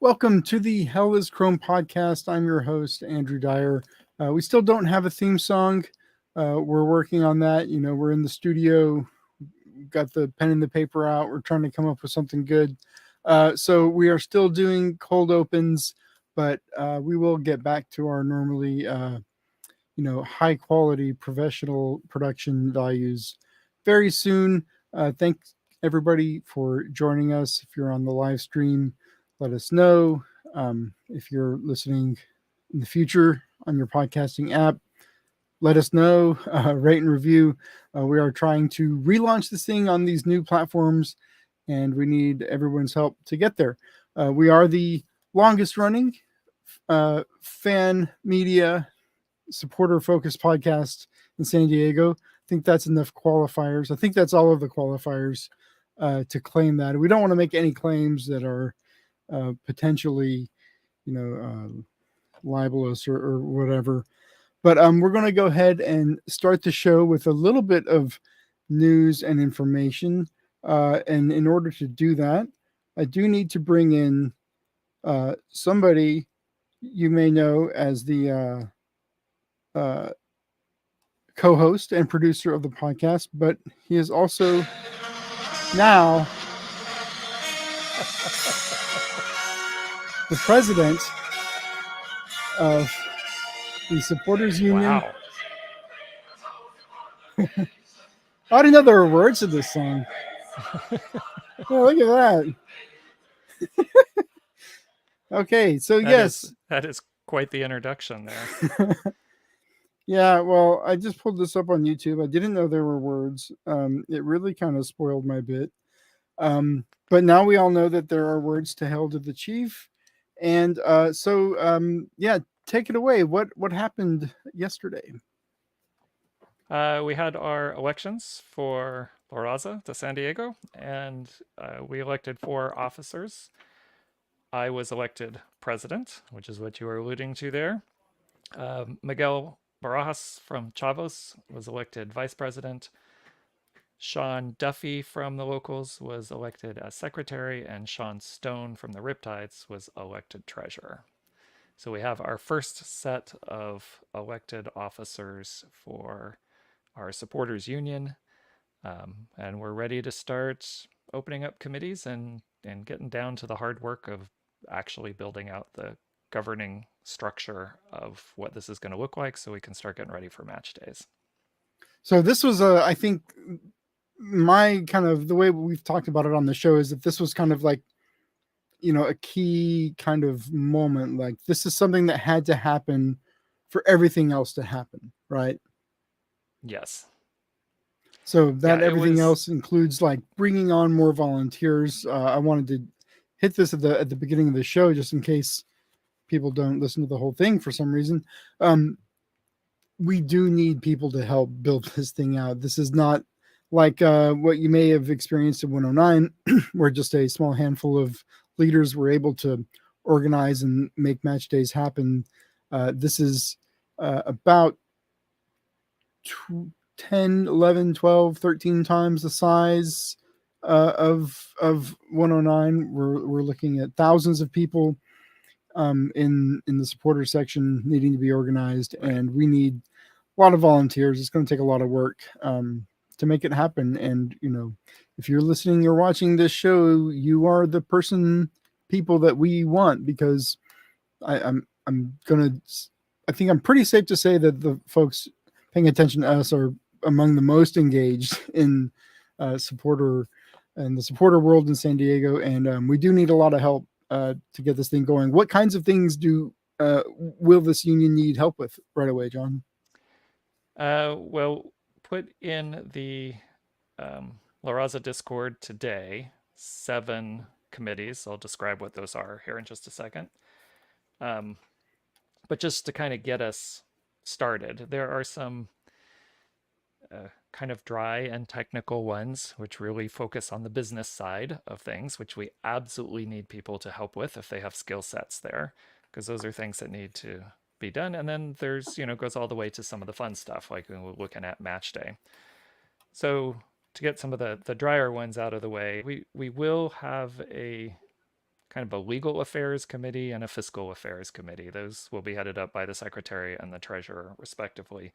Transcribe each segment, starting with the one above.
Welcome to the Hell is Chrome podcast. I'm your host, Andrew Dyer. We still don't have a theme song. We're working on that. We're in the studio, got the pen and the paper out. We're trying to come up with something good. So we are still doing cold opens, but we will get back to our normally, high quality professional production values very soon. Thanks everybody for joining us. If you're on the live stream, let us know. If you're listening in the future on your podcasting app, let us know. Rate and review. We are trying to relaunch this thing on these new platforms, and we need everyone's help to get there. We are the longest running fan media supporter focused podcast in San Diego. I think that's enough qualifiers. I think that's all of the qualifiers to claim that. We don't want to make any claims that are potentially, libelous or whatever. But we're going to go ahead and start the show with a little bit of news and information. And in order to do that, I do need to bring in somebody you may know as the uh, co host and producer of the podcast, but he is also now the president of the Supporters Union. Wow. I didn't know there were words to this song. Oh, look at that. Okay, so yes. That is quite the introduction there. Yeah, well, I just pulled this up on YouTube. I didn't know there were words. It really kind of spoiled my bit. But now we all know that there are words to Hail to the Chief. And yeah, take it away. What happened yesterday? We had our elections for La Raza to San Diego, and we elected 4 officers. I was elected president, which is what you were alluding to there. Miguel Barajas from Chavos was elected vice president. Sean Duffy from the locals was elected as secretary, and Sean Stone from the Riptides was elected treasurer. So we have our first set of elected officers for our supporters union, and we're ready to start opening up committees and getting down to the hard work of actually building out the governing structure of what this is going to look like so we can start getting ready for match days. So this was I think my kind of the way we've talked about it on the show is that this was kind of like a key kind of moment. Like this is something that had to happen for everything else to happen, right? Yes. So that Yeah, it everything was. else includes like bringing on more volunteers. I wanted to hit this at the beginning of the show just in case people don't listen to the whole thing for some reason. We do need people to help build this thing out. This is not like what you may have experienced in 109, where just a small handful of leaders were able to organize and make match days happen. This is about 10, 11, 12, 13 times the size of 109. We're looking at thousands of people in the supporter section needing to be organized, Right. and we need a lot of volunteers. It's going to take a lot of work to make it happen. And if you're listening or watching this show, you are the people that we want, because I think I'm pretty safe to say that the folks paying attention to us are among the most engaged in supporter and the supporter world in San Diego, and we do need a lot of help to get this thing going. What kinds of things will this union need help with right away, John? Well, put in the La Raza Discord today 7 committees. I'll describe what those are here in just a second. But just to kind of get us started, there are some kind of dry and technical ones, which really focus on the business side of things, which we absolutely need people to help with if they have skill sets there, because those are things that need to be done. And then there's, goes all the way to some of the fun stuff, like when we're looking at match day. So to get some of the drier ones out of the way, we will have a kind of a legal affairs committee and a fiscal affairs committee. Those will be headed up by the secretary and the treasurer, respectively,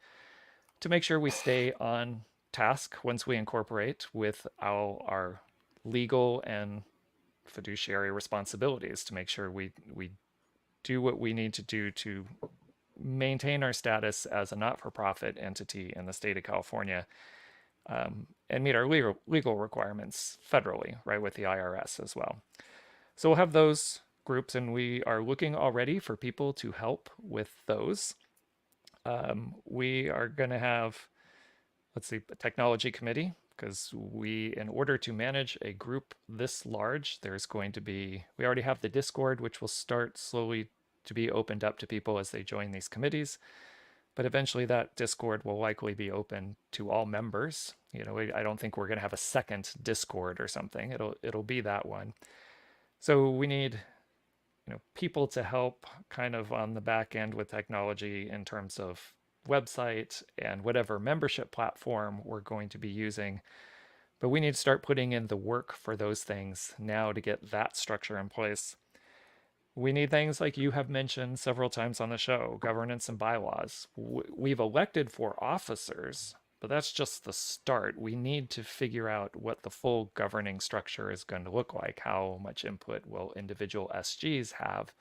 to make sure we stay on task once we incorporate with our legal and fiduciary responsibilities to make sure we do what we need to do to maintain our status as a not-for-profit entity in the state of California, and meet our legal requirements federally, right, with the IRS as well. So we'll have those groups, and we are looking already for people to help with those. We are going to have, let's see, a technology committee, because in order to manage a group this large, there's going to be, we already have the Discord, which will start slowly to be opened up to people as they join these committees. But eventually that Discord will likely be open to all members. I don't think we're going to have a second Discord or something. It'll be that one. So we need people to help kind of on the back end with technology in terms of website and whatever membership platform we're going to be using. But we need to start putting in the work for those things now to get that structure in place. We need things like you have mentioned several times on the show, governance and bylaws. We've elected 4 officers, but that's just the start. We need to figure out what the full governing structure is going to look like. How much input will individual SGs have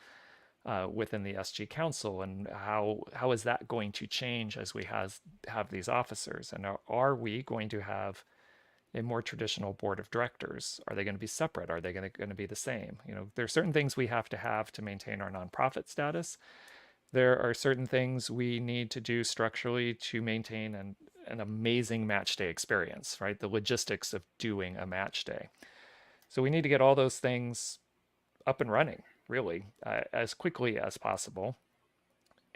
within the SG Council, and how is that going to change as we have these officers? And are we going to have a more traditional board of directors? Are they going to be separate? Are they going to be the same? There are certain things we have to maintain our nonprofit status. There are certain things we need to do structurally to maintain an amazing match day experience, right? The logistics of doing a match day. So we need to get all those things up and running, really, as quickly as possible.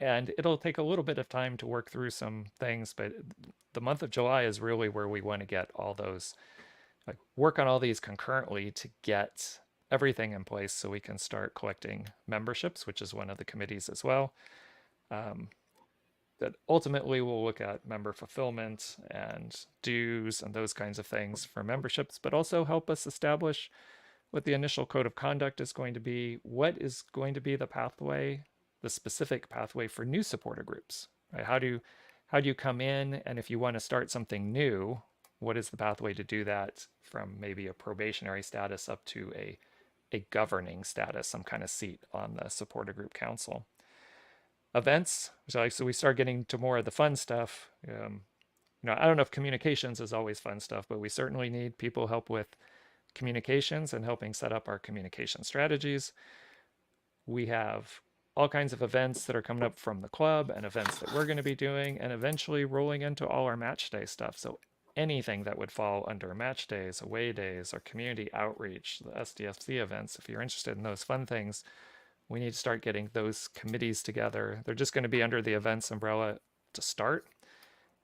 And it'll take a little bit of time to work through some things, but the month of July is really where we want to get all those, like, work on all these concurrently to get everything in place so we can start collecting memberships, which is one of the committees as well. That ultimately will look at member fulfillment and dues and those kinds of things for memberships, but also help us establish what the initial code of conduct is going to be, what is going to be the pathway, the specific pathway for new supporter groups, right? How do you come in, and if you want to start something new, what is the pathway to do that from maybe a probationary status up to a governing status, some kind of seat on the supporter group council? Events, so we start getting to more of the fun stuff. I don't know if communications is always fun stuff, but we certainly need people help with communications and helping set up our communication strategies. We have all kinds of events that are coming up from the club and events that we're going to be doing, and eventually rolling into all our match day stuff. So anything that would fall under match days, away days, or community outreach, the SDFC events, if you're interested in those fun things, we need to start getting those committees together. They're just going to be under the events umbrella to start.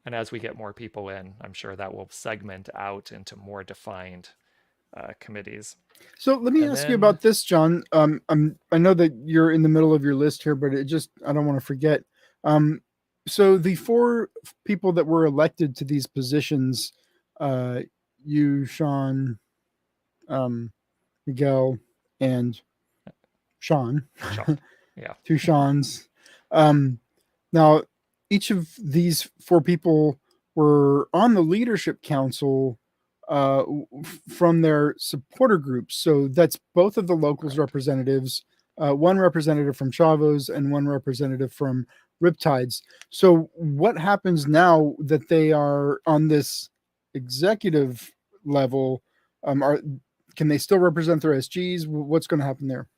And as we get more people in, I'm sure that will segment out into more defined committees. So let me ask you about this, John. I know that you're in the middle of your list here, but I don't want to forget. So the 4 people that were elected to these positions, you, Sean, Miguel, and Sean. Yeah. 2 Seans. Now, each of these 4 people were on the leadership council from their supporter groups. So that's both of the locals representatives, 1 representative from Chavos and 1 representative from Riptides. So what happens now that they are on this executive level? Can they still represent their SGs? What's going to happen there?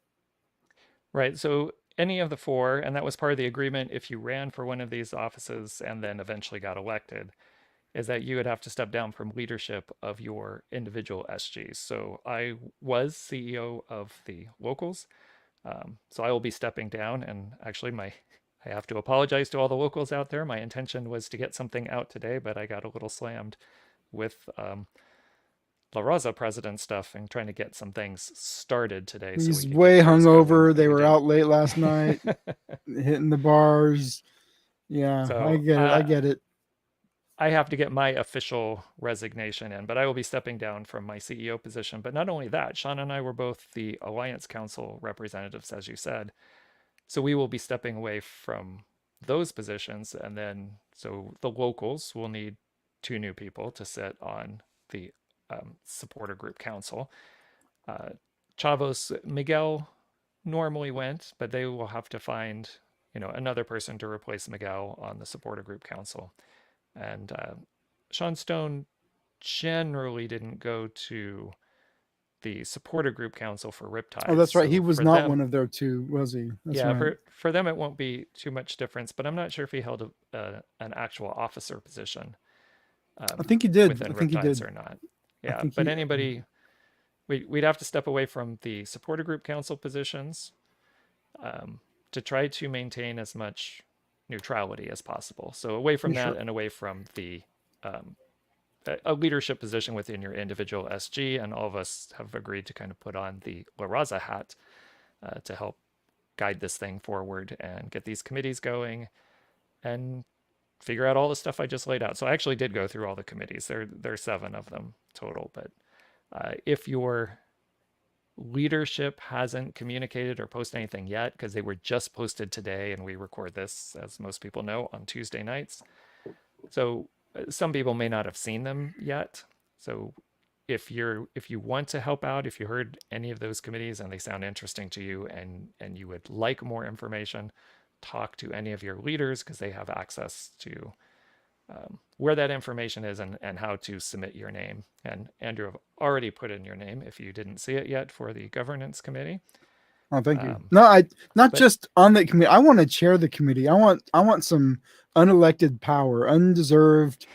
Right. So any of the 4, and that was part of the agreement if you ran for one of these offices and then eventually got elected, is that you would have to step down from leadership of your individual SGs. So I was CEO of the locals. So I will be stepping down, and actually I have to apologize to all the locals out there. My intention was to get something out today, but I got a little slammed with La Raza president stuff and trying to get some things started today. He's way hungover. They were out late last night, hitting the bars. Yeah, so I get it. I have to get my official resignation in, but I will be stepping down from my CEO position. But not only that, Sean and I were both the Alliance Council representatives, as you said. So we will be stepping away from those positions. And then, so the locals will need two new people to sit on the supporter group council. Uh, Chavos Miguel normally went, but they will have to find, another person to replace Miguel on the supporter group council. And Sean Stone generally didn't go to the supporter group council for Oh, Riptide. that's right. He So was for not them, one of their two, was he? That's yeah, right. for them it won't be too much difference. But I'm not sure if he held an actual officer position I think he did. I within think he Riptides did. or not. I Yeah, think but he. anybody, we'd have to step away from the supporter group council positions to try to maintain as much neutrality as possible. So away from that Sure. and away from the um, a leadership position within your individual SG, and all of us have agreed to kind of put on the La Raza hat to help guide this thing forward and get these committees going and figure out all the stuff I just laid out. So I actually did go through all the committees. There's 7 of them total, but if your leadership hasn't communicated or posted anything yet, because they were just posted today, and we record this, as most people know, on Tuesday nights. So some people may not have seen them yet. So if you want to help out, if you heard any of those committees and they sound interesting to you, and you would like more information, talk to any of your leaders, because they have access to where that information is, and how to submit your name. And Andrew, have already put in your name if you didn't see it yet for the governance committee. Oh, thank you. No, I not But just on that committee. I want to chair the committee. I want some unelected power, undeserved,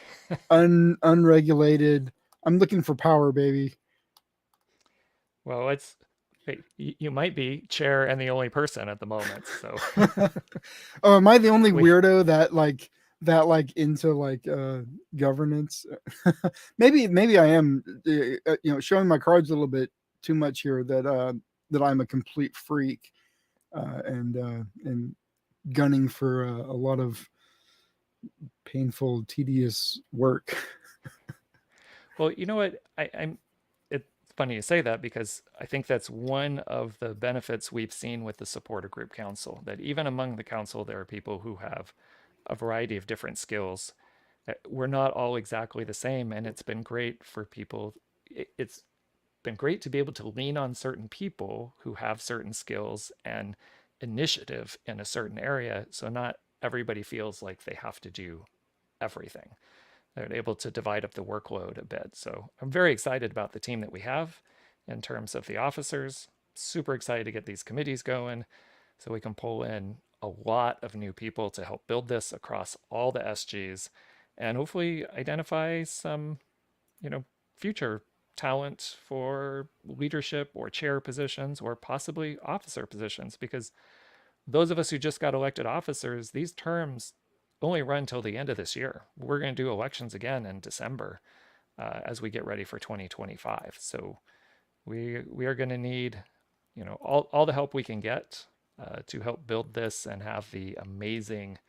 unregulated. I'm looking for power, baby. well, you might be chair and the only person at the moment. So Oh, am I the only we weirdo that into governance? Maybe I am. Showing my cards a little bit too much here. That I'm a complete freak, and gunning for a lot of painful, tedious work. well, you know what? I'm it's funny you say that, because I think that's one of the benefits we've seen with the supporter group council, that even among the council there are people who have a variety of different skills. We're not all exactly the same, and it's been great for people. It's been great to be able to lean on certain people who have certain skills and initiative in a certain area, so not everybody feels like they have to do everything. They're able to divide up the workload a bit. So I'm very excited about the team that we have in terms of the officers. Super excited to get these committees going so we can pull in a lot of new people to help build this across all the SGs, and hopefully identify some, future talent for leadership or chair positions or possibly officer positions, because those of us who just got elected officers, these terms only run till the end of this year. We're going to do elections again in December as we get ready for 2025. So we are going to need, all the help we can get to help build this and have the amazing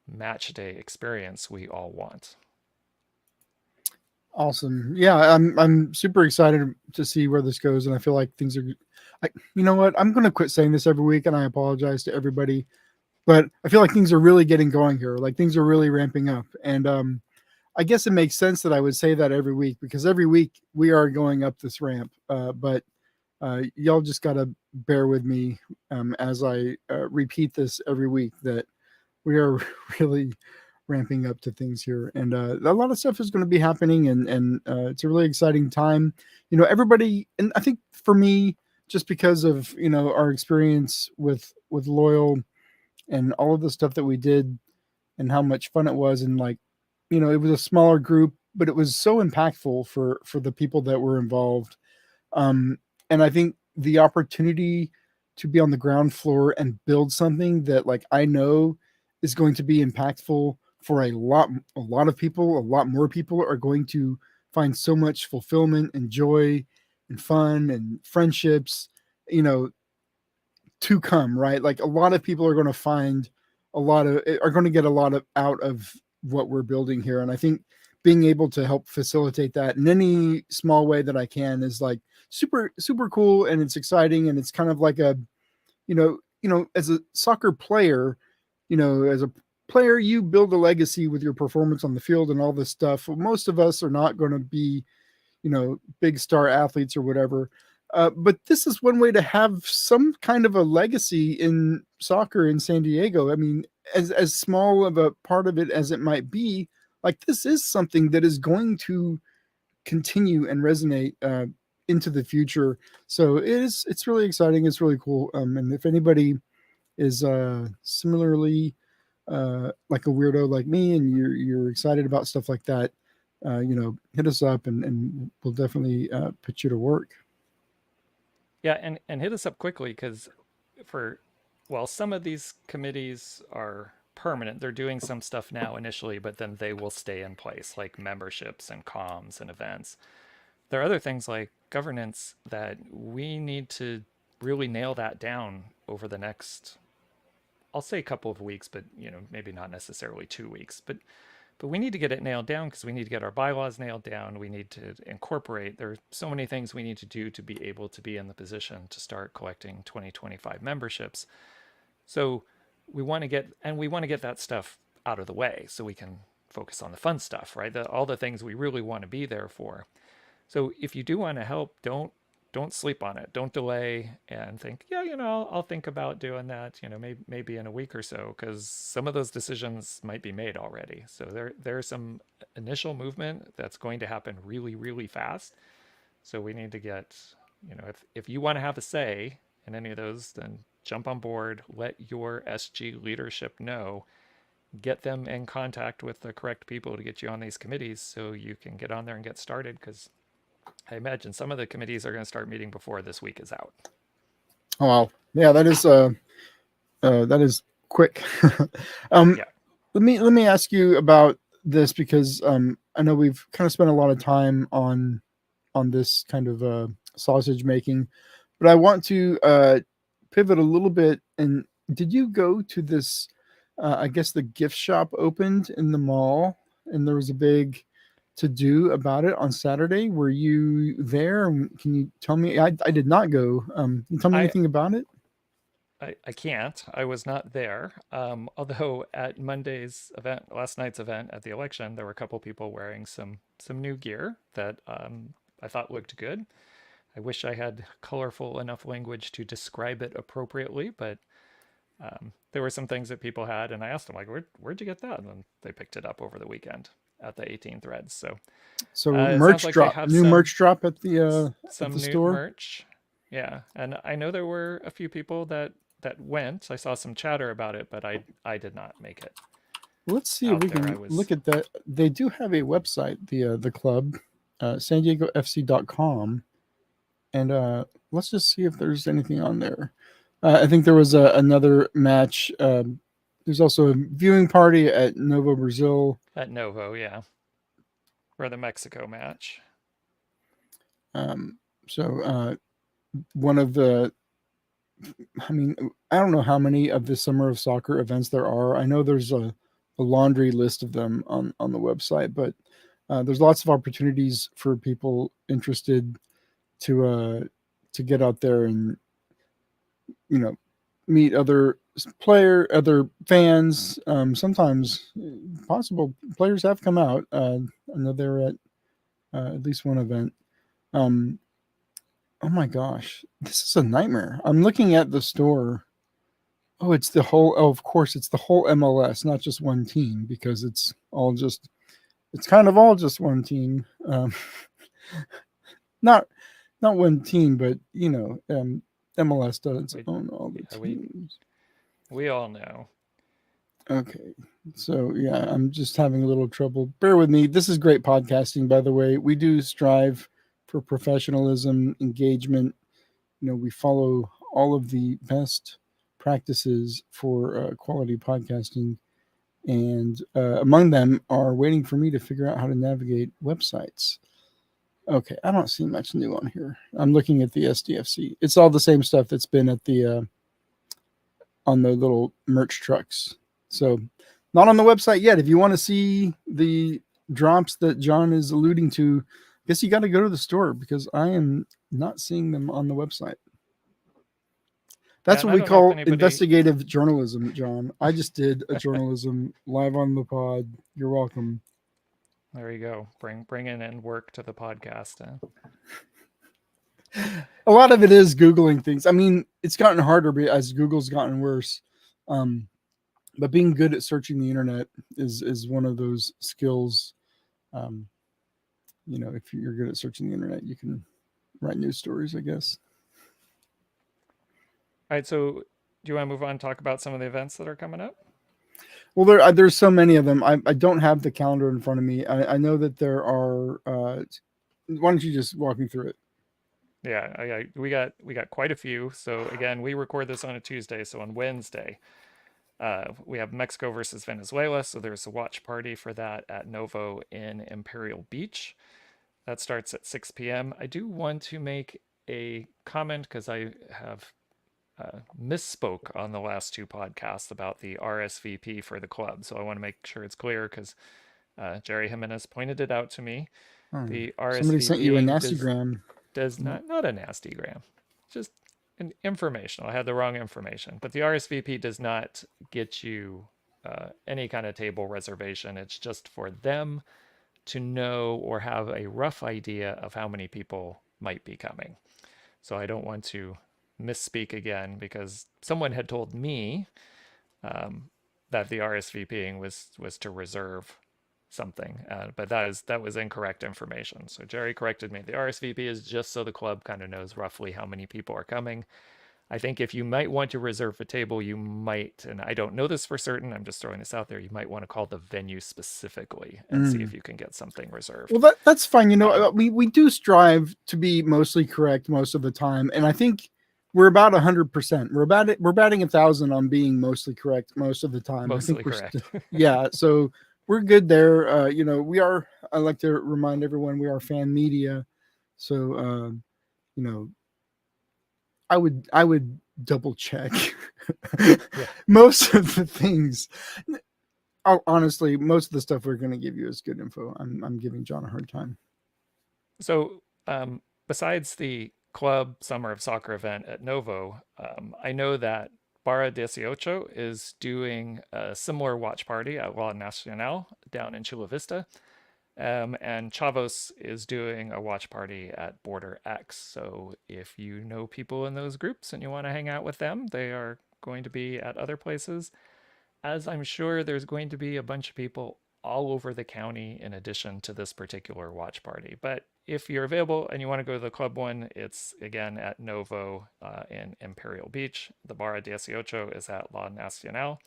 match day experience we all want. Awesome. Yeah, I'm super excited to see where this goes, and I feel like things are. You know what? I'm going to quit saying this every week, and I apologize to everybody, but I feel like things are really getting going here. Like things are really ramping up, and I guess it makes sense that I would say that every week, because every week we are going up this ramp. But y'all just got to bear with me as I repeat this every week, that we are really ramping up to things here, and a lot of stuff is going to be happening, and it's a really exciting time. Everybody, and I think for me, just because of our experience with Loyal and all of the stuff that we did and how much fun it was, and it was a smaller group, but it was so impactful for the people that were involved. And I think the opportunity to be on the ground floor and build something that I know is going to be impactful for a lot of people. A lot more people are going to find so much fulfillment and joy and fun and friendships, you know, to come, right? Like a lot of people are going to find are going to get a lot of out of what we're building here. And I think being able to help facilitate that in any small way that I can is like super, super cool. And it's exciting. And it's kind of like a, as a soccer player, as a player, you build a legacy with your performance on the field and all this stuff. Well, most of us are not going to be, big star athletes or whatever. But this is one way to have some kind of a legacy in soccer in San Diego. I mean, as small of a part of it as it might be, like this is something that is going to continue and resonate into the future. So it's really exciting. It's really cool. And if anybody is similarly like a weirdo like me, and you're excited about stuff like that, hit us up and we'll definitely put you to work. Yeah, and hit us up quickly because some of these committees are permanent. They're doing some stuff now initially, but then they will stay in place, like memberships and comms and events. There are other things like governance that we need to really nail that down over the next, I'll say a couple of weeks, but maybe not necessarily 2 weeks, but we need to get it nailed down because we need to get our bylaws nailed down. We need to incorporate. There are so many things we need to do to be able to be in the position to start collecting 2025 memberships. So we want to get that stuff out of the way so we can focus on the fun stuff, right? All the things we really want to be there for. So if you do want to help, don't sleep on it. Don't delay and think, yeah, I'll think about doing that, maybe in a week or so, because some of those decisions might be made already. So there's some initial movement that's going to happen really, really fast. So we need to get, if you want to have a say in any of those, then jump on board, let your SG leadership know, get them in contact with the correct people to get you on these committees so you can get on there and get started, because I imagine some of the committees are going to start meeting before this week is out. Oh, wow. Yeah, that is quick. Yeah. Let me ask you about this because I know we've kind of spent a lot of time on this kind of sausage making, but I want to pivot a little bit. And did you go to this? I guess the gift shop opened in the mall, and there was a big to do about it on Saturday. Were you there? Can you tell me? I did not go. Can you tell me I, anything about it? I can't. I was not there. Although at Monday's event, last night's event at the election, there were a couple people wearing some new gear that I thought looked good. I wish I had colorful enough language to describe it appropriately, but there were some things that people had, and I asked them, like, where'd you get that? And then they picked it up over the weekend at the 18 Threads. So it merch sounds like they drop, have new merch drop at the some new store. merch. Yeah, and I know there were a few people that went. I saw some chatter about it, but I did not make it. Let's see if we can look at that. They do have a website, the club, san diego fc.com, and let's just see if there's anything on there. I think there was another match. There's also a viewing party at Novo Brazil. At Novo, yeah, for the Mexico match. So one of the, I mean, I don't know how many of the Summer of Soccer events there are. I know there's a laundry list of them on the website, but there's lots of opportunities for people interested to get out there and meet other fans. Sometimes possible players have come out. I know they're at least one event. Oh my gosh, this is a nightmare. I'm looking at the store. Oh, it's the whole. Oh, of course, it's the whole MLS, not just one team, because it's kind of all just one team. Not one team, but MLS does own all the teams. We all know. Okay, so yeah, I'm just having a little trouble. Bear with me. This is great podcasting, by the way. We do strive for professionalism, engagement. We follow all of the best practices for quality podcasting, and among them are waiting for me to figure out how to navigate websites. Okay, I don't see much new on here. I'm looking at the SDFC. It's all the same stuff that's been at the on the little merch trucks. So not on the website yet. If you want to see the drops that John is alluding to, I guess you got to go to the store because I am not seeing them on the website. Yeah, That's and what I we don't know if call anybody. investigative journalism, John. I just did a journalism live on the pod. You're welcome. There you go. Bring in work to the podcast. A lot of it is Googling things. I mean, it's gotten harder as Google's gotten worse. Um, but being good at searching the internet is one of those skills. Um, if you're good at searching the internet, you can write news stories, I guess. All right, so do you want to move on and talk about some of the events that are coming up? Well, there's so many of them. I don't have the calendar in front of me. I know that there are. Why don't you just walk me through it? Yeah, we got quite a few. So again, we record this on a Tuesday. So on Wednesday, we have Mexico versus Venezuela. So there's a watch party for that at Novo in Imperial Beach. That starts at 6 p.m. I do want to make a comment because I have misspoke on the last two podcasts about the RSVP for the club. So I want to make sure it's clear because Jerry Jimenez pointed it out to me. Oh, The somebody sent you a RSVPing nasty does gram. does not a nasty gram, just informational. I had the wrong information, but the RSVP does not get you any kind of table reservation. It's just for them to know or have a rough idea of how many people might be coming. So I don't want to misspeak again because someone had told me that the RSVPing was to reserve something, but that was incorrect information. So Jerry corrected me. The RSVP is just so the club kind of knows roughly how many people are coming. I think if you might want to reserve a table, you might, and I don't know this for certain, I'm just throwing this out there, you might want to call the venue specifically and see if Mm. you can get something Well, reserved. that's fine. Um, We do strive to be mostly correct most of the time, and I think we're about 100%. We're batting 1,000 on being mostly correct most of the time. I think Mostly we're correct. yeah. So we're good there. We are. I like to remind everyone we are fan media, so you know, I would double check Yeah. most of the things. Honestly, most of the stuff we're going to give you is good info. I'm giving John a hard time. So, besides the club summer of soccer event at Novo, I know that Barra 18 is doing a similar watch party at La Nacional down in Chula Vista. And Chavos is doing a watch party at Border X. So if you know people in those groups and you want to hang out with them, they are going to be at other places, as I'm sure there's going to be a bunch of people all over the county in addition to this particular watch party. But if you're available and you want to go to the club one, it's again at Novo in Imperial Beach. The Barra 18 is at La Nacional,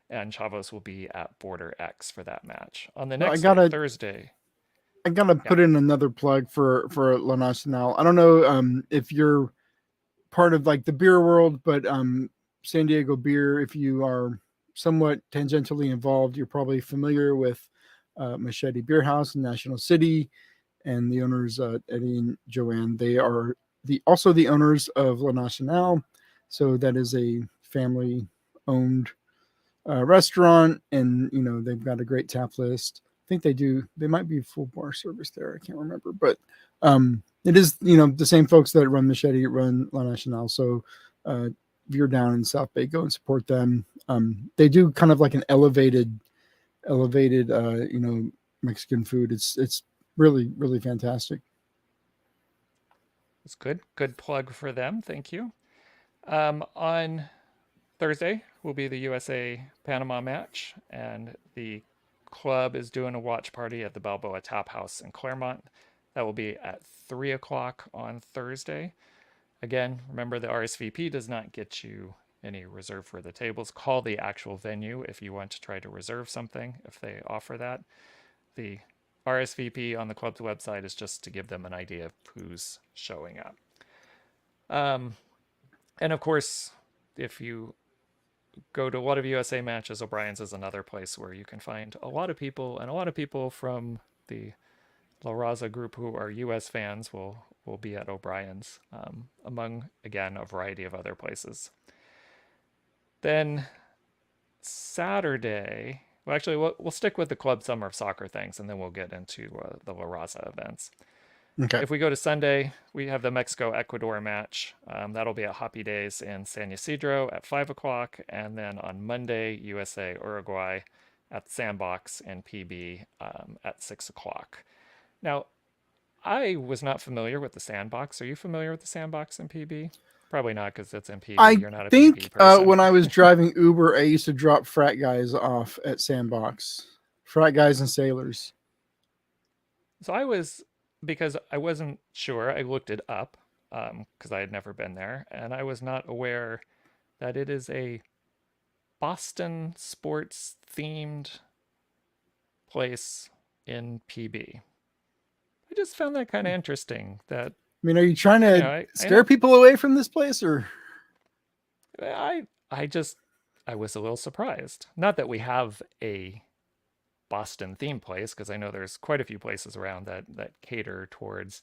and Chavos will be at Border X for that match. On the I next day, gotta Thursday, I gotta yeah, put in another plug for La Nacional. I don't know if you're part of like the beer world, but San Diego beer. If you are somewhat tangentially involved, you're probably familiar with Machete Beer House in National City, and the owners Eddie and Joanne. They are also the owners of La Nacional, so that is a family owned restaurant, and they've got a great tap list. I think they do. They might be full bar service there. I can't remember, but it is the same folks that run Machete run La Nacional. So if you're down in South Bay, go and support them. They do kind of like an elevated Mexican food. It's really really fantastic. it's good. Good plug for them. Thank you. On Thursday will be the USA Panama match, and the club is doing a watch party at the Balboa Tap House in Claremont. That will be at 3 o'clock on Thursday. Again, remember the RSVP does not get you any reserve for the tables. Call the actual venue if you want to try to reserve something, if they offer that. The RSVP on the club's website is just to give them an idea of who's showing up. Um, and of course, if you go to a lot of USA matches, O'Brien's is another place where you can find a lot of people, and a lot of people from the La Raza group who are US fans will be at O'Brien's, among again a variety of other places. Then Saturday, Well, actually, we'll stick with the club summer of soccer things, and then we'll get into the La Raza events. Okay. If we go to Sunday, we have the Mexico Ecuador match. That'll be at Hoppy Days in San Ysidro at 5 o'clock, and then on Monday, USA Uruguay at the Sandbox in PB at 6 o'clock. Now, I was not familiar with the Sandbox. Are you familiar with the Sandbox in PB? Probably not, because it's in PB. I You're not a PB think person. when I was driving Uber, I used to drop frat guys off at Sandbox, frat guys and sailors. So I was, because I wasn't sure, I looked it up because I had never been there, and I was not aware that it is a Boston sports themed place in PB. I just found that kind of interesting. That I mean, are you trying to I scare know people away from this place, or? I just I was a little surprised. Not that we have a Boston themed place, because I know there's quite a few places around that cater towards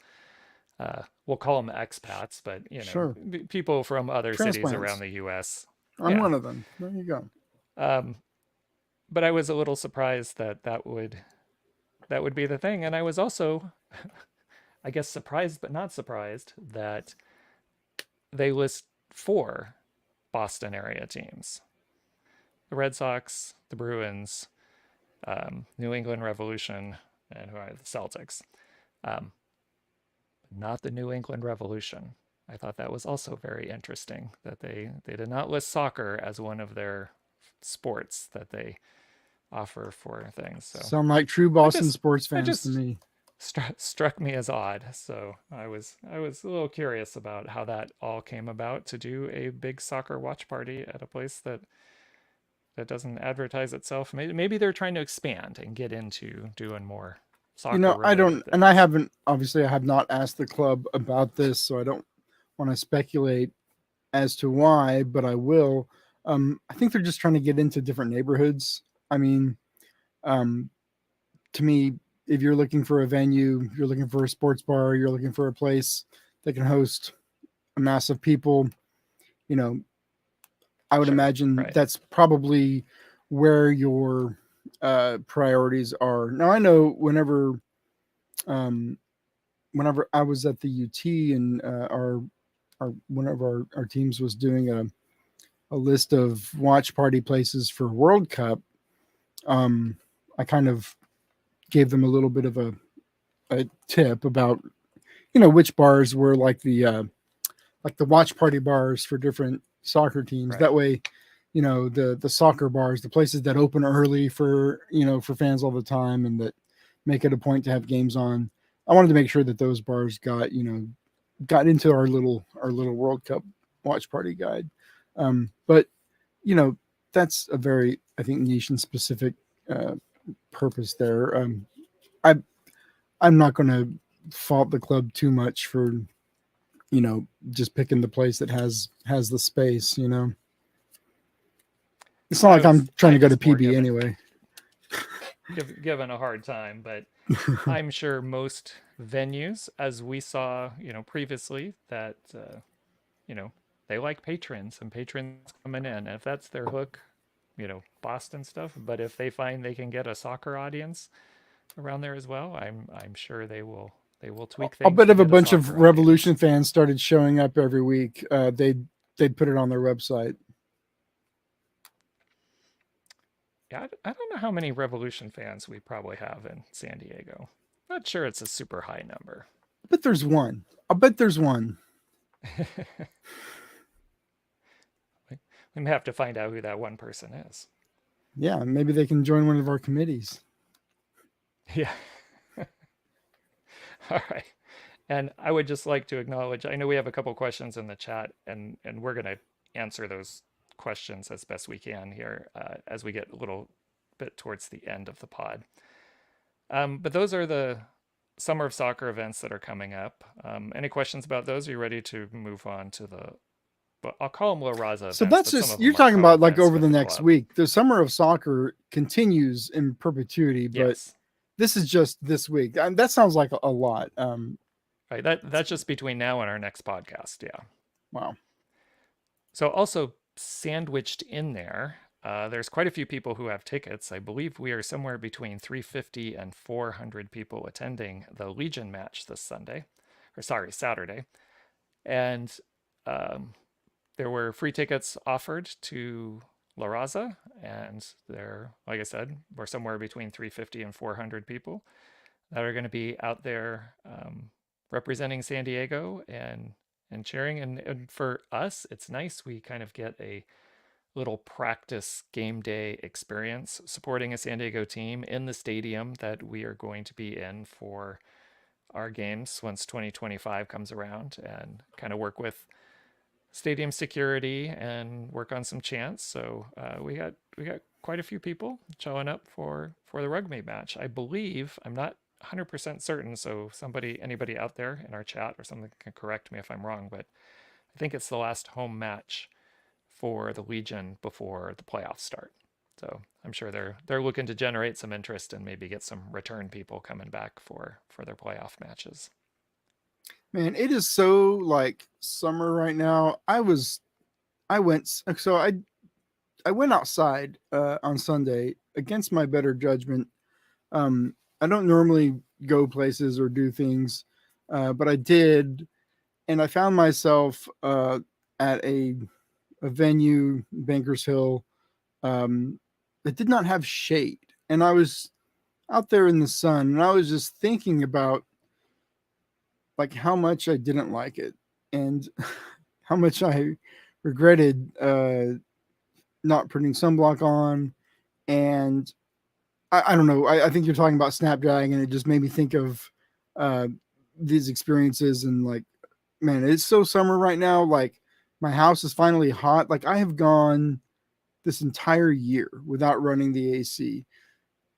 we'll call them expats, but Sure. people from other cities around Transplants. the U.S. I'm Yeah, one of them. There you go. um, but I was a little surprised that would be the thing, and I was also, I guess, surprised but not surprised that they list 4 Boston area teams: the Red Sox, the Bruins, New England Revolution, and who are the Celtics. Um, not the New England Revolution. I thought that was also very interesting that they did not list soccer as one of their sports that they offer for things. So Sound like true that Boston just sports that fans to just me. struck me as odd. So I was a little curious about how that all came about, to do a big soccer watch party at a place that doesn't advertise itself. Maybe they're trying to expand and get into doing more soccer I related don't, and I things. haven't, obviously, I have not asked the club about this, so I don't want to speculate as to why, but I will. I think they're just trying to get into different neighborhoods. I mean, um, to me, if you're looking for a venue, you're looking for a sports bar, you're looking for a place that can host a mass of people, you know, I would Sure, imagine right, that's probably where your priorities are. Now, I know um, whenever I was at the UT and our one of our teams was doing a list of watch party places for World Cup, I kind of gave them a little bit of a tip about which bars were like the watch party bars for different soccer teams. right. That way, the soccer bars, the places that open early for for fans all the time and that make it a point to have games on. I wanted to make sure that those bars got into our little World Cup watch party guide. But you know that's a very, I think, niche and specific uh, purpose there. I I'm not going to fault the club too much for just picking the place that has the space. It's not I like was I'm trying I to go to just more PB anyway. given a hard time, but I'm sure most venues, as we saw, previously, that you know they like patrons and patrons coming in. And if that's their hook, Boston stuff. But if they find they can get a soccer audience around there as well, I'm sure they will tweak I'll things bet to if a get a bunch of soccer audience. Revolution fans started showing up every week, they'd put it on their website. Yeah, I don't know how many Revolution fans we probably have in San Diego. Not sure it's a super high number. But there's one. I'll bet there's one. We may have to find out who that one person is. Yeah, maybe they can join one of our committees. Yeah. All right. And I would just like to acknowledge, I know we have a couple questions in the chat, and we're going to answer those questions as best we can here as we get a little bit towards the end of the pod. But those are the summer of soccer events that are coming up. Any questions about those? Are you ready to move on to but I'll call them La Raza So events, that's but some just, of you're them are talking co about like events over the with the next club. week. The summer of soccer continues in perpetuity, but Yes. this is just this week. That sounds like a lot. Right. That's just between now and our next podcast. Yeah. Wow. So also sandwiched in there, There's quite a few people who have tickets. I believe we are somewhere between 350 and 400 people attending the Legion match this Saturday. And um, there were free tickets offered to La Raza, and there, like I said, we're somewhere between 350 and 400 people that are going to be out there representing San Diego and cheering. And for us, it's nice. We kind of get a little practice game day experience supporting a San Diego team in the stadium that we are going to be in for our games once 2025 comes around, and kind of work with stadium security and work on some chants. So we got quite a few people showing up for the rugby match. I believe, I'm not 100% certain, so anybody out there in our chat or something can correct me if I'm wrong, but I think it's the last home match for the Legion before the playoffs start. So I'm sure they're looking to generate some interest and maybe get some return people coming back for their playoff matches. Man, it is so like summer right now. I went outside on Sunday against my better judgment. I don't normally go places or do things, but I did, and I found myself at a venue, Bankers Hill, that did not have shade, and I was out there in the sun, and I was just thinking about like how much I didn't like it, and how much I regretted not putting sunblock on. And I don't know. I think you're talking about Snapdragon. It just made me think of uh, these experiences, and like, man, it's so summer right now. Like, my house is finally hot. Like, I have gone this entire year without running the AC.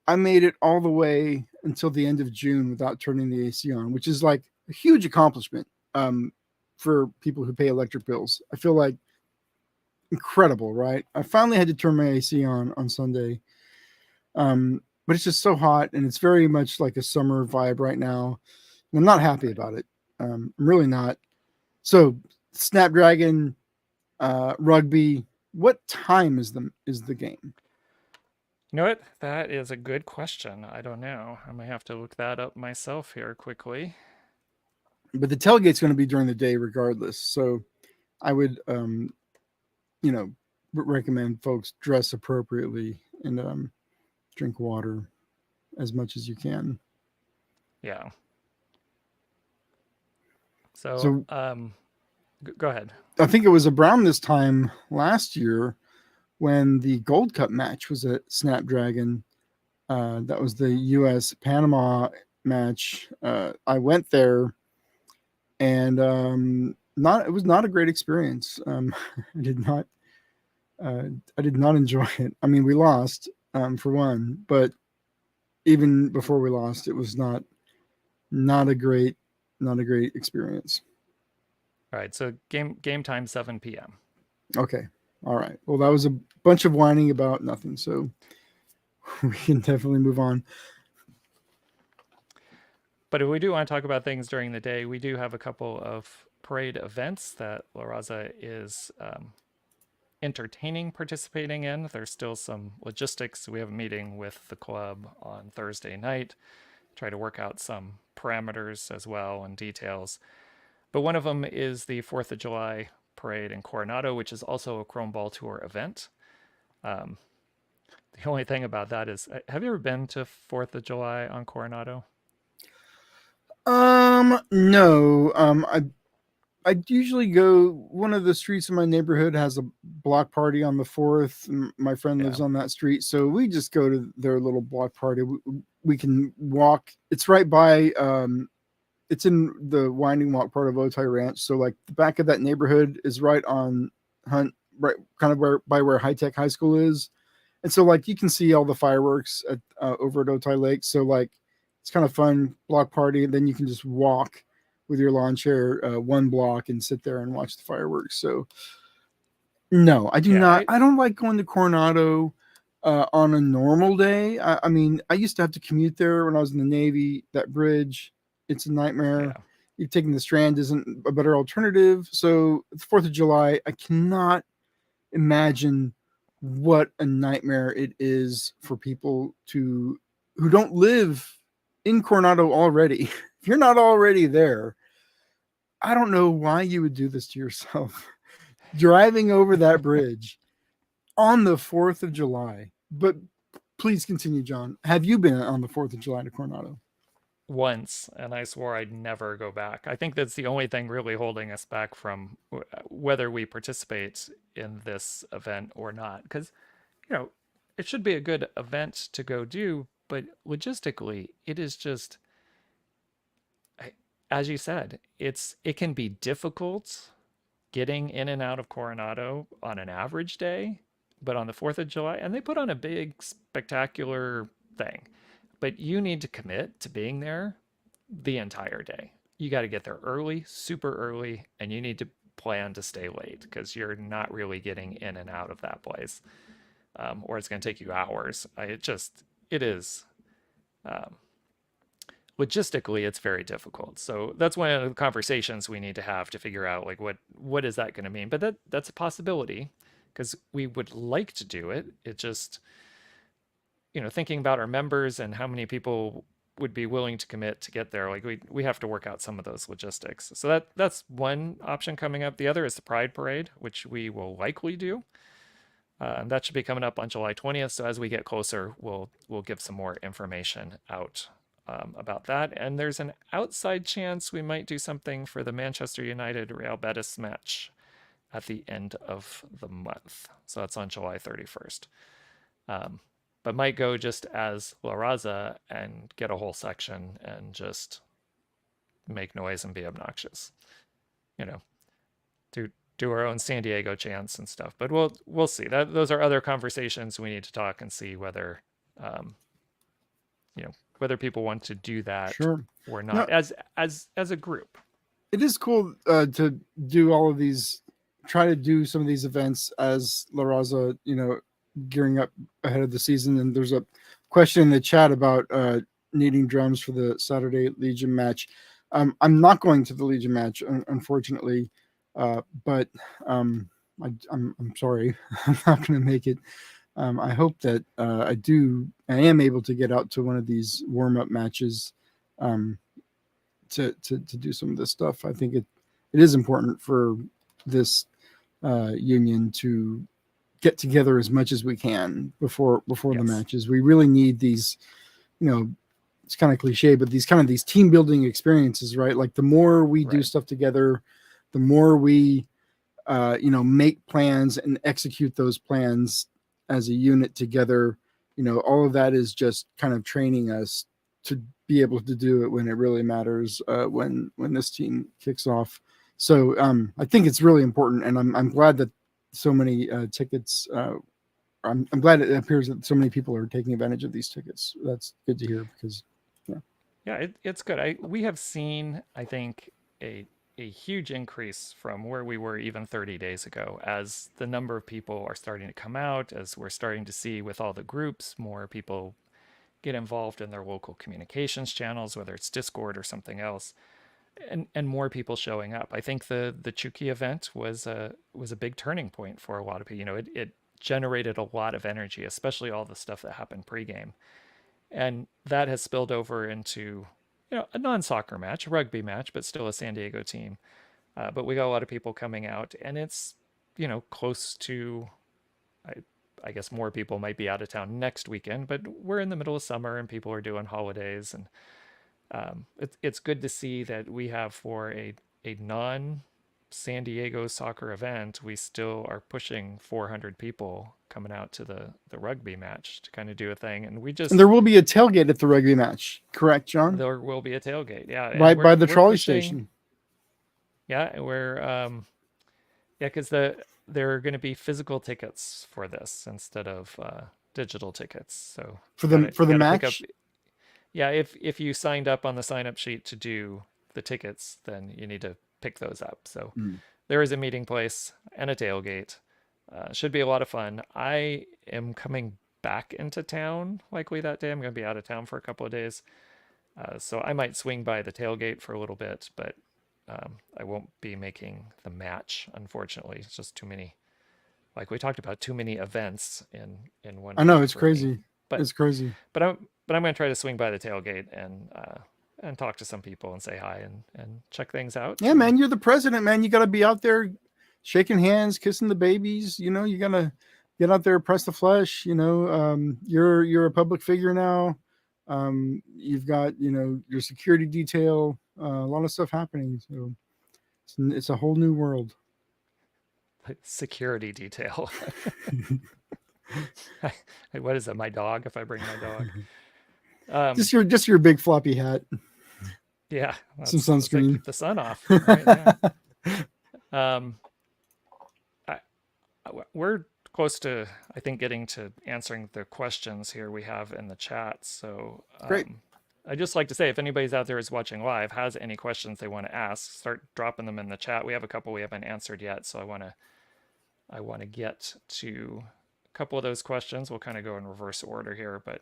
I made it all the way until the end of June without turning the AC on, which is like a huge accomplishment for people who pay electric bills. I feel like incredible, right? I finally had to turn my AC on Sunday. But it's just so hot, and it's very much like a summer vibe right now. And I'm not happy about it. I'm really not. So Snapdragon rugby. What time is the game? You know what? That is a good question. I don't know. I might have to look that up myself here quickly. But the tailgate's going to be during the day regardless. So I would, recommend folks dress appropriately and drink water as much as you can. Yeah. So, So go ahead. I think it was around this time last year when the Gold Cup match was at Snapdragon. That was the U.S. Panama match. I went there, and it was not a great experience. I did not I did not enjoy it. I mean, we lost for one, but even before we lost, it was not a great experience. All right. So game time 7 p.m. Okay. All right. Well, that was a bunch of whining about nothing. So we can definitely move on. But if we do want to talk about things during the day, we do have a couple of parade events that La Raza is entertaining participating in. There's still some logistics. We have a meeting with the club on Thursday night, try to work out some parameters as well and details. But one of them is the 4th of July parade in Coronado, which is also a Chrome Ball Tour event. The only thing about that is, have you ever been to 4th of July on Coronado? No. I usually go. One of the streets in my neighborhood has a block party on the 4th. My friend lives Yeah. on that street, so we just go to their little block party. We can walk. It's right by. It's in the winding walk part of Otay Ranch. So like the back of that neighborhood is right on Hunt, right kind of where High Tech High School is, and so like you can see all the fireworks over at Otay Lake. So like it's kind of fun block party. And then you can just walk with your lawn chair 1 block and sit there and watch the fireworks. So no, I do Yeah, not. I don't like going to Coronado on a normal day. I mean, I used to have to commute there when I was in the Navy. That bridge, it's a nightmare. yeah. You're taking the Strand isn't a better alternative. So the 4th of July, I cannot imagine what a nightmare it is for people who don't live in Coronado already. If you're not already there, I don't know why you would do this to yourself. Driving over that bridge on the 4th of July. But please continue, John. Have you been on the 4th of July to Coronado? Once, and I swore I'd never go back. I think that's the only thing really holding us back from whether we participate in this event or not. Because, you know, it should be a good event to go do, but logistically, it is just, as you said, it can be difficult getting in and out of Coronado on an average day, but on the 4th of July, and they put on a big, spectacular thing. But you need to commit to being there the entire day. You got to get there early, super early, and you need to plan to stay late because you're not really getting in and out of that place, or it's going to take you hours. It is. Um, Logistically, it's very difficult. So that's one of the conversations we need to have to figure out like what is that going to mean. But that's a possibility because we would like to do it. It just, thinking about our members and how many people would be willing to commit to get there, like we have to work out some of those logistics. So that's one option coming up. The other is the Pride Parade, which we will likely do. That should be coming up on July 20th. So as we get closer, we'll give some more information out about that. And there's an outside chance we might do something for the Manchester United Real Betis match at the end of the month. So that's on July 31st. But might go just as La Raza and get a whole section and just make noise and be obnoxious. You know, do our own San Diego chants and stuff. But we'll see. Those are other conversations we need to talk and see whether whether people want to do that Sure. or No, not as a group. it is cool to do all of these, try to do some of these events as La Raza, gearing up ahead of the season. And there's a question in the chat about needing drums for the Saturday Legion match. I'm not going to the Legion match, unfortunately, but I'm sorry, I'm not going to make it. I hope that I am able to get out to one of these warm up matches to do some of this stuff. I think it is important for this union to get together as much as we can before yes. the matches. We really need these, it's kind of cliche, but these team building experiences, right? Like the more we do stuff together, the more we, make plans and execute those plans as a unit together. All of that is just kind of training us to be able to do it when it really matters, when this team kicks off. So I think it's really important, and I'm glad that so many tickets. I'm glad it appears that so many people are taking advantage of these tickets. That's good to hear because, it's good. We have seen, I think, a huge increase from where we were even 30 days ago as the number of people are starting to come out, as we're starting to see with all the groups, more people get involved in their local communications channels, whether it's Discord or something else, and more people showing up. I think the Chuki event was a big turning point for a lot of people. It generated a lot of energy, especially all the stuff that happened pregame, and that has spilled over into a non-soccer match, a rugby match, but still a San Diego team. But we got a lot of people coming out, and it's close to. I guess more people might be out of town next weekend, but we're in the middle of summer and people are doing holidays, and it's good to see that we have for a non San Diego soccer event, we still are pushing 400 people coming out to the rugby match to kind of do a thing, and there will be a tailgate at the rugby match, correct, John? There will be a tailgate, yeah, right by the trolley station. Yeah, we're because there are going to be physical tickets for this instead of digital tickets. So for the match, yeah, if you signed up on the sign up sheet to do the tickets, then you need to pick those up. So there is a meeting place and a tailgate. Should be a lot of fun. I am coming back into town likely that day. I'm going to be out of town for a couple of days. So I might swing by the tailgate for a little bit, but I won't be making the match, unfortunately. It's just too many like we talked about, too many events in one I know week it's for me. crazy. But It's crazy. I'm going to try to swing by the tailgate and talk to some people and say hi and check things out. Yeah, And man, you're the president, man. You got to be out there shaking hands, kissing the babies. You know, you gotta get out there, press the flesh. You know, you're a public figure now. You've got your security detail. A lot of stuff happening. So it's a whole new world. security detail. What is it? My dog? If I bring my dog, um, Just your big floppy hat, yeah, some that's it. sunscreen. Keep the sun off, right? Yeah. Um, I, we're close to, I think, getting to answering the questions here we have in the chat. So Great. I just like to say, if anybody's out there is watching live, has any questions they want to ask, start dropping them in the chat. We have a couple we haven't answered yet, so I want to get to a couple of those questions. We'll kind of go in reverse order here, but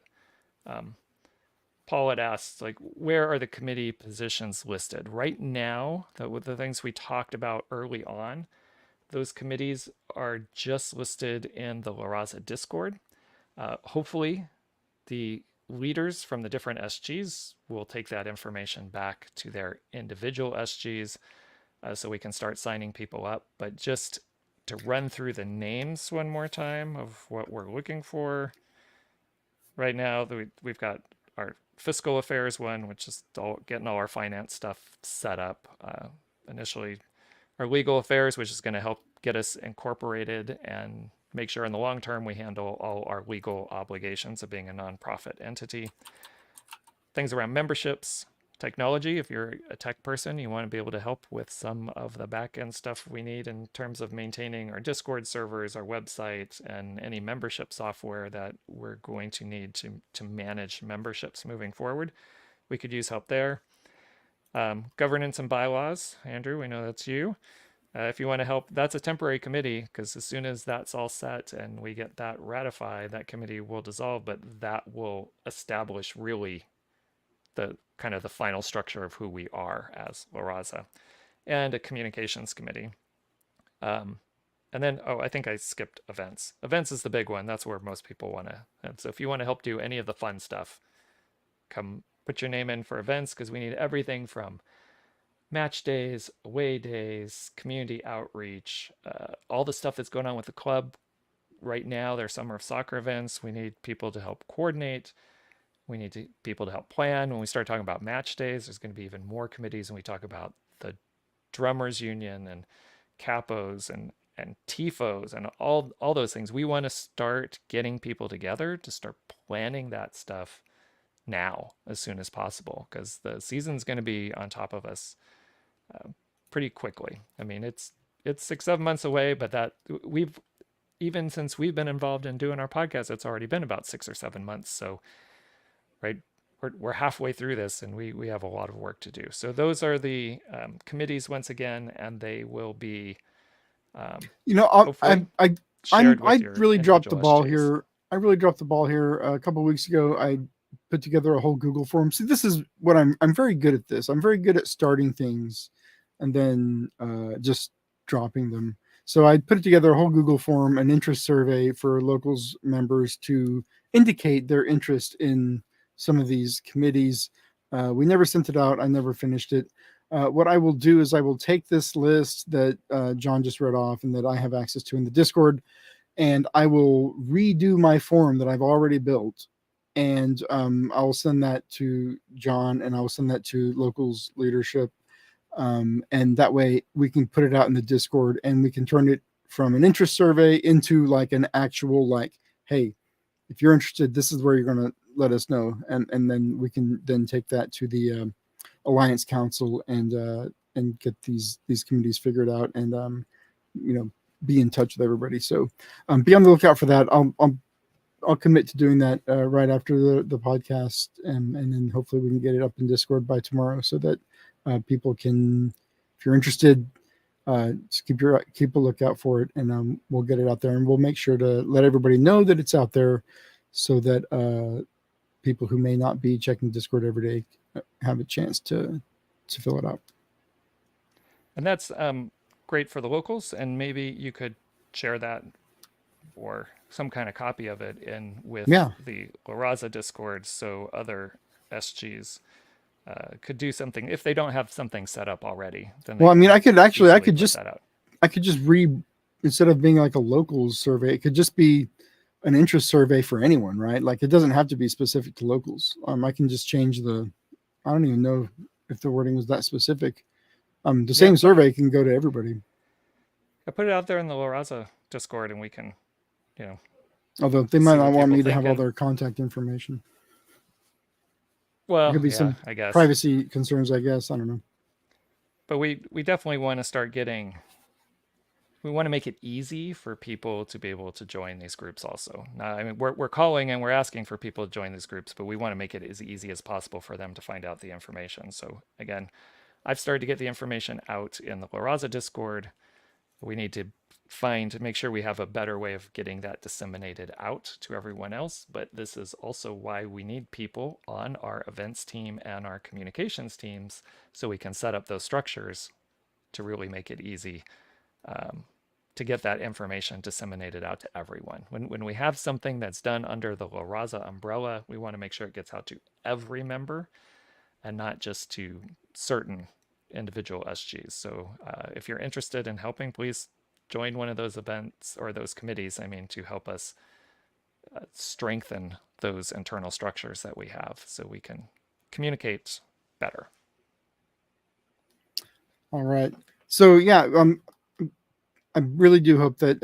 Paul had asked, like, where are the committee positions listed right now? The things we talked about early on, those committees are just listed in the La Raza Discord. Hopefully, the leaders from the different SGs will take that information back to their individual SGs so we can start signing people up. But just to run through the names one more time of what we're looking for right now, we've got our fiscal affairs one, which is getting all our finance stuff set up. Initially, our legal affairs, which is going to help get us incorporated and make sure in the long term we handle all our legal obligations of being a nonprofit entity. Things around memberships, technology. If you're a tech person, you want to be able to help with some of the back end stuff we need in terms of maintaining our Discord servers, our website, and any membership software that we're going to need to manage memberships moving forward. We could use help there. Governance and bylaws. Andrew, we know that's you. If you want to help, that's a temporary committee because as soon as that's all set and we get that ratified, that committee will dissolve, but that will establish really the kind of the final structure of who we are as La Raza, and a communications committee. And then, oh, I think I skipped events. Events is the big one. That's where most people want to. And so if you want to help do any of the fun stuff, come put your name in for events because we need everything from match days, away days, community outreach, all the stuff that's going on with the club right now. Their summer of soccer events. We need people to help coordinate. We need people to help plan. When we start talking about match days, there's going to be even more committees. And we talk about the drummers union and capos and tifos and all those things. We want to start getting people together to start planning that stuff now as soon as possible because the season's going to be on top of us pretty quickly. I mean, it's 6-7 months away, but that we've even since we've been involved in doing our podcast, it's already been about 6 or 7 months. So, right, we're halfway through this, and we have a lot of work to do. So those are the committees once again, and they will be hopefully shared with I your really dropped the individual ball SJs. here. I really dropped the ball here a couple of weeks ago. I put together a whole Google form. See, this is what I'm very good at this. I'm very good at starting things and then just dropping them. So I put together a whole Google form, an interest survey for locals members to indicate their interest in some of these committees. We never sent it out. I never finished it. What I will do is I will take this list that John just read off and that I have access to in the Discord, and I will redo my form that I've already built. And I'll send that to John and I'll send that to locals leadership. And that way we can put it out in the Discord and we can turn it from an interest survey into like an actual, like, hey, if you're interested, this is where you're going to let us know. And then we can then take that to the Alliance Council and get these committees figured out and be in touch with everybody. So be on the lookout for that. I'll commit to doing that right after the podcast, and then hopefully we can get it up in Discord by tomorrow so that people can, if you're interested, just keep a lookout for it, and we'll get it out there, and we'll make sure to let everybody know that it's out there so that people who may not be checking Discord every day have a chance to fill it out. And that's great for the locals. And maybe you could share that or some kind of copy of it in with Yeah. the La Raza Discord, so other SGs could do something. If they don't have something set up already, then they Well, I mean, can I could actually, easily put that out. I could just instead of being like a locals survey, it could just be an interest survey for anyone, right? Like it doesn't have to be specific to locals. I can just change I don't even know if the wording was that specific. The Yeah, same survey can go to everybody. I put it out there in the La Raza Discord, and we can, you know, Although they might see not what want people me to think. have all And their contact information. There well, could be yeah, some I guess. privacy concerns, I guess. I don't know. But we definitely want to start getting. We want to make it easy for people to be able to join these groups also. Now, I mean, we're calling and we're asking for people to join these groups, but we want to make it as easy as possible for them to find out the information. So again, I've started to get the information out in the La Raza Discord. We need to make sure we have a better way of getting that disseminated out to everyone else. But this is also why we need people on our events team and our communications teams so we can set up those structures to really make it easy to get that information disseminated out to everyone. When we have something that's done under the La Raza umbrella, we want to make sure it gets out to every member and not just to certain individual SGs. So if you're interested in helping, please join one of those events or those committees, I mean, to help us strengthen those internal structures that we have so we can communicate better. All right. So yeah, I really do hope that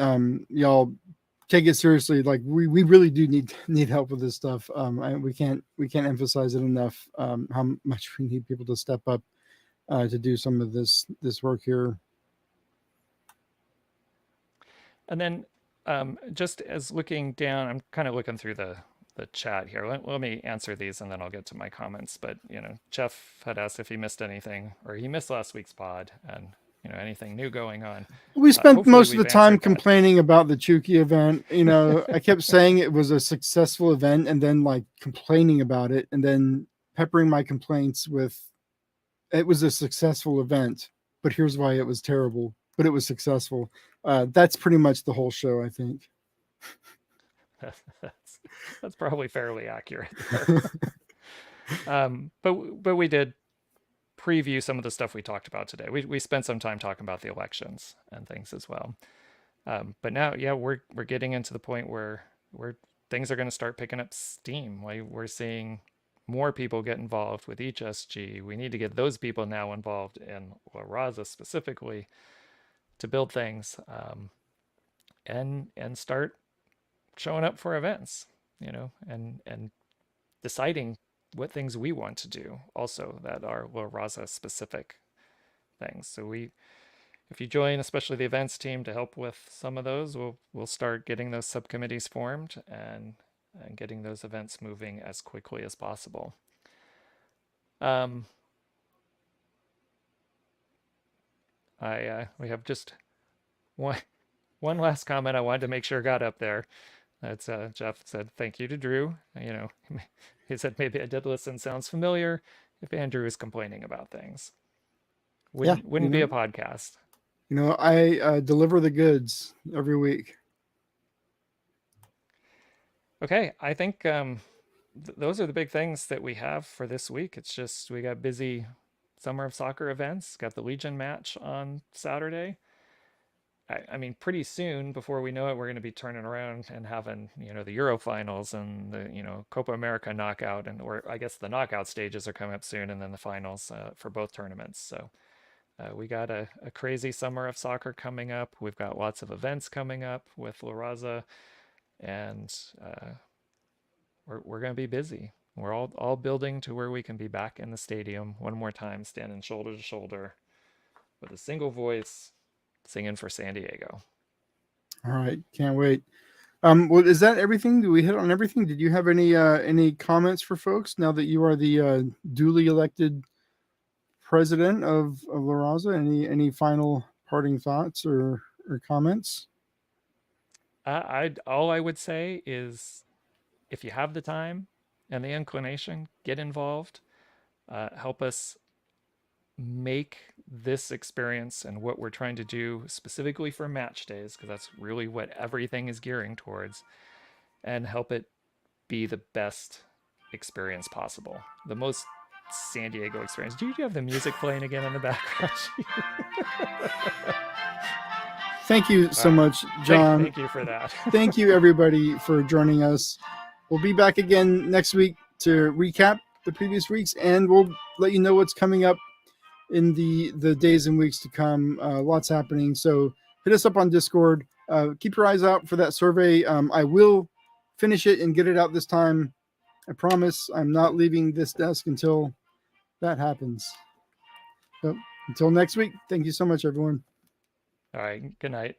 y'all take it seriously. Like we really do need help with this stuff. We can't emphasize it enough. How much we need people to step up to do some of this work here. And then just as looking down, I'm kind of looking through the chat here. Let me answer these and then I'll get to my comments. But, you know, Jeff had asked if he missed anything or he missed last week's pod and, you know, anything new going on. We spent Hopefully most of the we've time answered that. complaining about the Chuki event. You know, I kept saying it was a successful event and then like complaining about it and then peppering my complaints with it was a successful event, but here's why it was terrible, but it was successful. That's pretty much the whole show, I think. That's probably fairly accurate there. But we did preview some of the stuff we talked about today. We spent some time talking about the elections and things as well. But now, yeah, we're getting into the point where things are going to start picking up steam. We're seeing more people get involved with each SG. We need to get those people now involved in La Raza specifically to build things and start showing up for events, you know, and deciding what things we want to do also that are La Raza specific things. So if you join, especially the events team, to help with some of those, we'll start getting those subcommittees formed and getting those events moving as quickly as possible. We have just one last comment I wanted to make sure got up there. That's Jeff said, thank you to Drew. You know, he said maybe I did listen, sounds familiar. If Andrew is complaining about things, Yeah, wouldn't be a podcast. You know, I deliver the goods every week. Okay, I think those are the big things that we have for this week. It's just we got busy summer of soccer events. Got the Legion match on Saturday. I mean, pretty soon, before we know it, we're going to be turning around and having, you know, the Euro finals and the, you know, Copa America knockout, or I guess the knockout stages are coming up soon, and then the finals for both tournaments. So we got a crazy summer of soccer coming up. We've got lots of events coming up with La Raza, and we're going to be busy. We're all building to where we can be back in the stadium one more time, standing shoulder to shoulder with a single voice, singing for San Diego. All right, can't wait. Well, is that everything? Do we hit on everything? Did you have any comments for folks now that you are the duly elected president of La Raza? Any final parting thoughts or comments? All I would say is, if you have the time and the inclination, get involved. Help us make this experience and what we're trying to do specifically for match days, because that's really what everything is gearing towards, and help it be the best experience possible, the most San Diego experience. Do you have the music playing again in the background? Thank you so right. much, John. Thank you for that. Thank you, everybody, for joining us. We'll be back again next week to recap the previous weeks, and we'll let you know what's coming up in the days and weeks to come. Lots happening. So hit us up on Discord. Keep your eyes out for that survey. I will finish it and get it out this time. I promise I'm not leaving this desk until that happens. So until next week, thank you so much, everyone. All right. Good night.